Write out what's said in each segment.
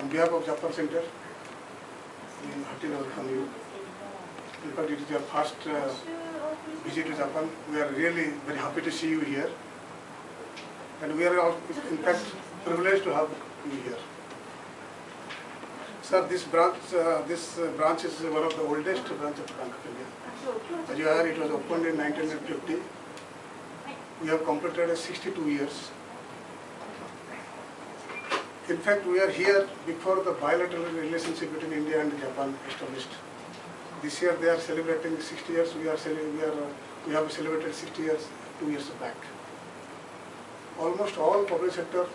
On behalf of Japan Center, we heartily welcome you. In fact, it is your first visit to Japan. We are really very happy to see you here. And we are, in fact, privileged to have you here. Sir, this branch is one of the oldest branches of Bank of India. As you heard, it was opened in 1950. We have completed 62 years. In fact, we are here before the bilateral relationship between India and Japan established. This year they are celebrating 60 years. We have celebrated 60 years 2 years back. Almost all public sector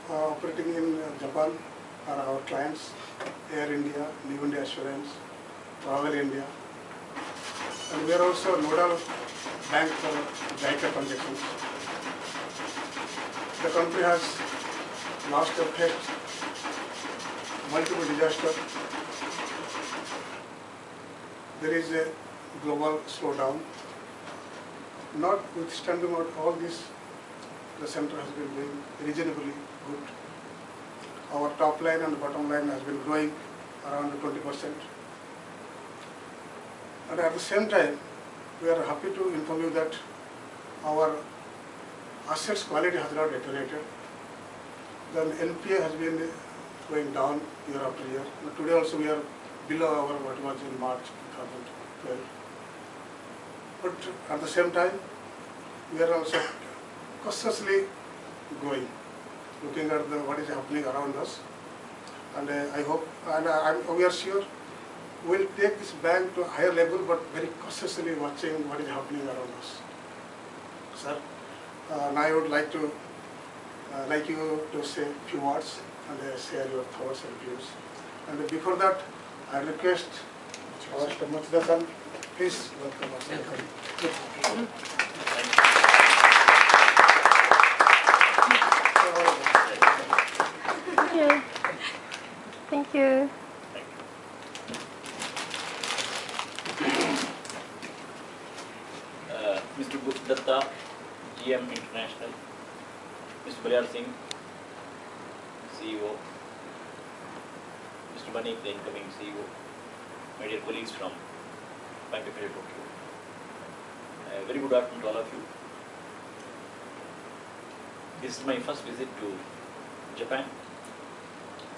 operating in Japan are our clients: Air India, New India Assurance, Travel India, and we are also a nodal bank for Datta transactions. The country has lost or faced multiple disasters. There is a global slowdown. Notwithstanding all this, the center has been doing reasonably good. Our top line and bottom line has been growing around 20%. And at the same time, we are happy to inform you that our assets quality has not deteriorated. The NPA has been going down year after year. But today also we are below our what was in March 2012. But at the same time, we are also cautiously growing, looking at what is happening around us. And I hope, and we are sure, we will take this bank to a higher level, but very cautiously watching what is happening around us. Sir, now I would like you to say a few words and share your thoughts and views. And before that, I request Mr. Seshadri, please welcome us. Thank you. Thank you. Mr. Datta, GM International, Mr. Singh, CEO, Mr. Manik, the incoming CEO, my dear colleagues from Bank of India, Tokyo. Very good afternoon to all of you. This is my first visit to Japan.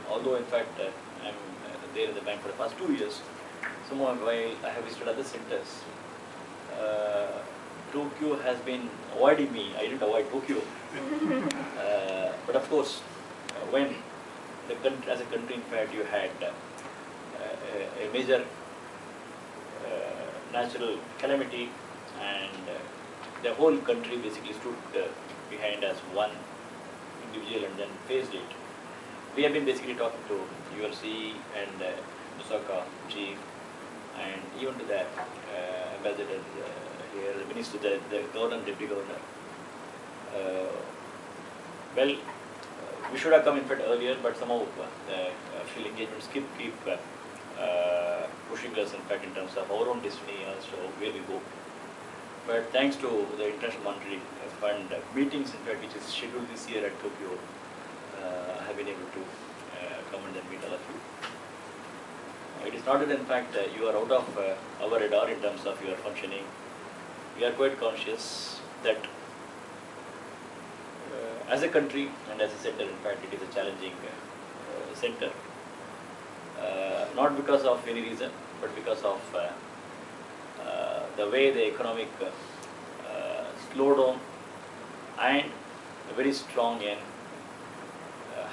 Although in fact I am there in the bank for the past 2 years, somehow while I have visited other centers, Tokyo has been avoiding me. I didn't avoid Tokyo. But of course, when the country, as a country, in fact, you had a major natural calamity, and the whole country basically stood behind as one individual and then faced it. We have been basically talking to ULC and Osaka chief, and even to the ambassador here, the minister, the governor, deputy governor. Well, we should have come in fact earlier, but somehow the official engagements keep pushing us in fact in terms of our own destiny as to where we go. But thanks to the International Monetary Fund meetings in fact which is scheduled this year at Tokyo, I have been able to come and then meet all of you. It is not that in fact you are out of our radar in terms of your functioning. We are quite conscious that as a country and as a center, in fact, it is a challenging center. Not because of any reason, but because of the way the economic slowdown and a very strong yen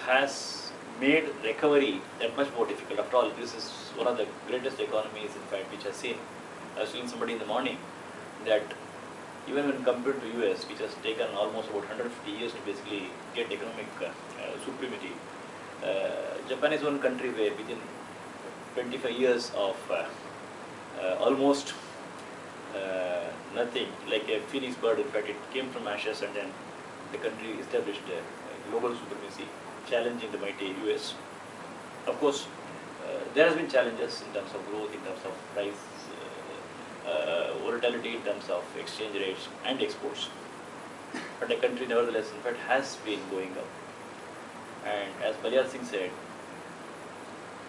has made recovery that much more difficult. After all, this is one of the greatest economies, in fact, which has seen. I was telling somebody in the morning that even when compared to US, which has taken almost about 150 years to basically get economic supremacy, Japan is one country where within 25 years of almost nothing, like a phoenix bird, in fact, it came from ashes and then the country established global supremacy, challenging the mighty US. Of course, there has been challenges in terms of growth, in terms of price, volatility in terms of exchange rates and exports. But the country nevertheless, in fact, has been going up. And as Balyar Singh said,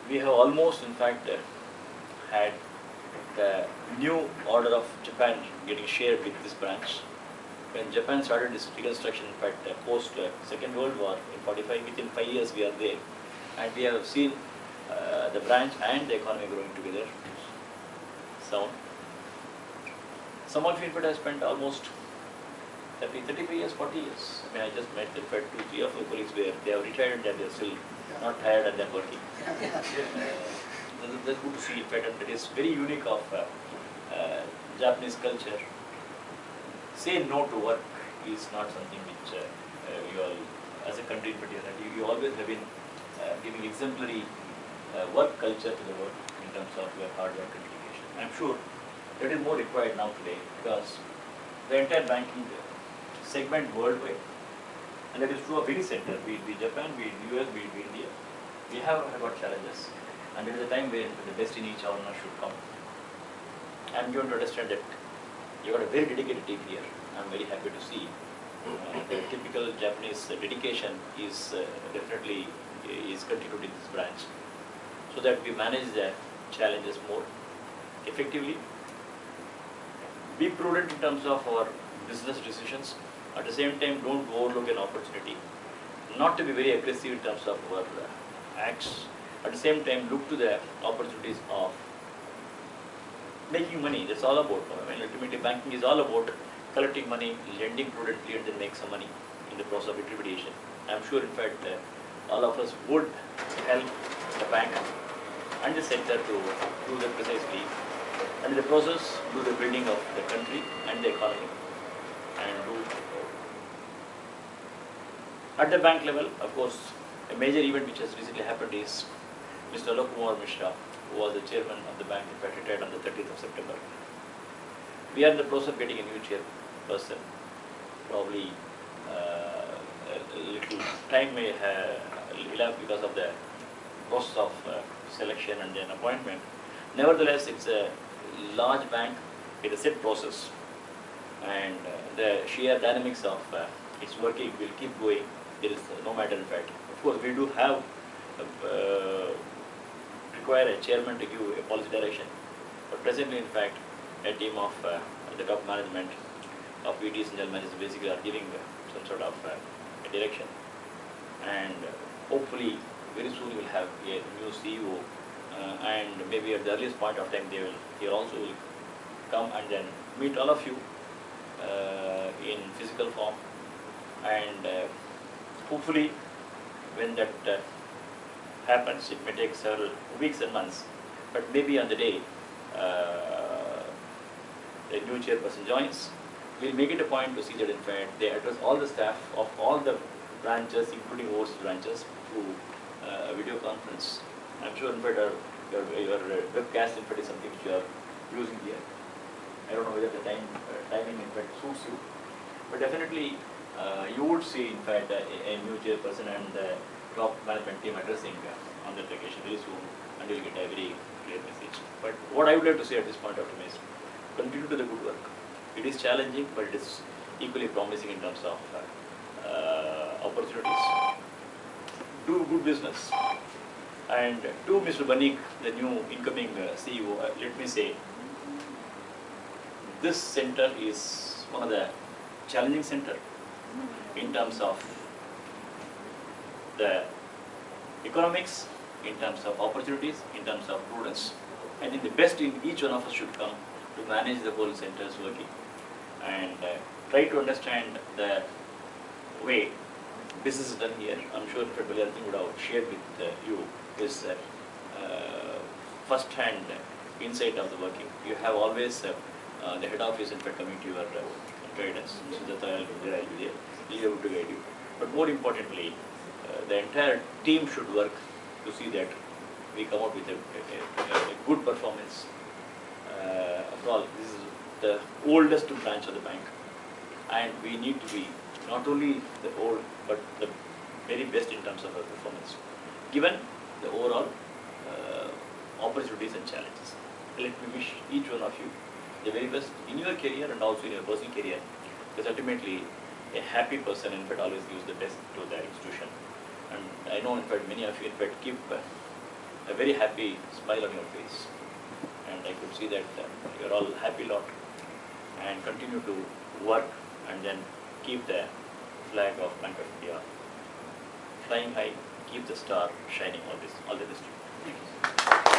we have almost in fact had the new order of Japan getting shared with this branch. When Japan started this reconstruction, in fact, post Second World War in 45, within 5 years we are there, and we have seen the branch and the economy growing together. So, some of you in fact have spent almost 35 years, 40 years. I mean, I just met in fact 2, 3 of my colleagues where they have retired and they are still not tired and they are working. That's good to see in fact, and that is very unique of Japanese culture. Say no to work is not something which you all, as a country in particular, you always have been giving exemplary work culture to the world in terms of your hard work and dedication. I'm sure that is more required now today because the entire banking segment worldwide, and that is true of any center, be it Japan, be it US, be it India, we have got challenges, and it is a time where the best in each owner should come. I'm going to understand that you got a very dedicated team here. I'm very happy to see the typical Japanese dedication is definitely is continued in this branch, so that we manage the challenges more effectively. Be prudent in terms of our business decisions. At the same time, don't overlook an opportunity. Not to be very aggressive in terms of our acts. At the same time, look to the opportunities of making money. That's all about. I mean, ultimately, banking is all about collecting money, lending prudently, and then make some money in the process of intermediation. I'm sure, in fact, all of us would help the bank and the center to do that precisely, and in the process, do the building of the country and the economy, and do. At the bank level, of course, a major event which has recently happened is Mr. Kumar Mishra, who was the chairman of the bank, in fact, retired on the 30th of September. We are in the process of getting a new chairperson. Probably a little time may elapse because of the process of selection and then appointment. Nevertheless, it's a large bank with a set process, and the sheer dynamics of its working will keep going. There is no matter in fact. Of course, we do have require a chairman to give a policy direction, but presently, in fact, a team of the top management of VDs and general managers basically are giving some sort of a direction, and hopefully very soon we will have a new CEO, and maybe at the earliest point of time he also will come and then meet all of you in physical form, and hopefully when that happens, it may take several weeks and months, but maybe on the day the new chairperson joins, we'll make it a point to see that in fact they address all the staff of all the branches, including overseas branches, through a video conference. I'm sure in fact your webcast in fact is something which you are using here. I don't know whether the timing in fact suits you, but definitely you would see in fact a new chairperson and the top management team addressing on that occasion very soon, and you'll get a very clear message. But what I would like to say at this point of time is continue to the good work. It is challenging, but it is equally promising in terms of opportunities. Do good business. And to Mr. Banik, the new incoming CEO, let me say, this center is one of the challenging center in terms of the economics, in terms of opportunities, in terms of prudence. I think the best in each one of us should come to manage the whole center's working and try to understand the way business is done here. I'm sure Mr. Balyar would have shared with you his first-hand insight of the working. You have always the head office in fact coming to your guidance. Mr. Datta will be able to guide you. But more importantly, the entire team should work to see that we come out with a good performance. After all, this is the oldest branch of the bank, and we need to be not only the old but the very best in terms of our performance, given the overall opportunities and challenges. Let me wish each one of you the very best in your career and also in your personal career, because ultimately a happy person in fact always gives the best to the institution. And I know, in fact, many of you, in fact, keep a very happy smile on your face. And I could see that you are all happy lot. And continue to work and then keep the flag of Bank of India flying high, keep the star shining, all the best to you. Thank you.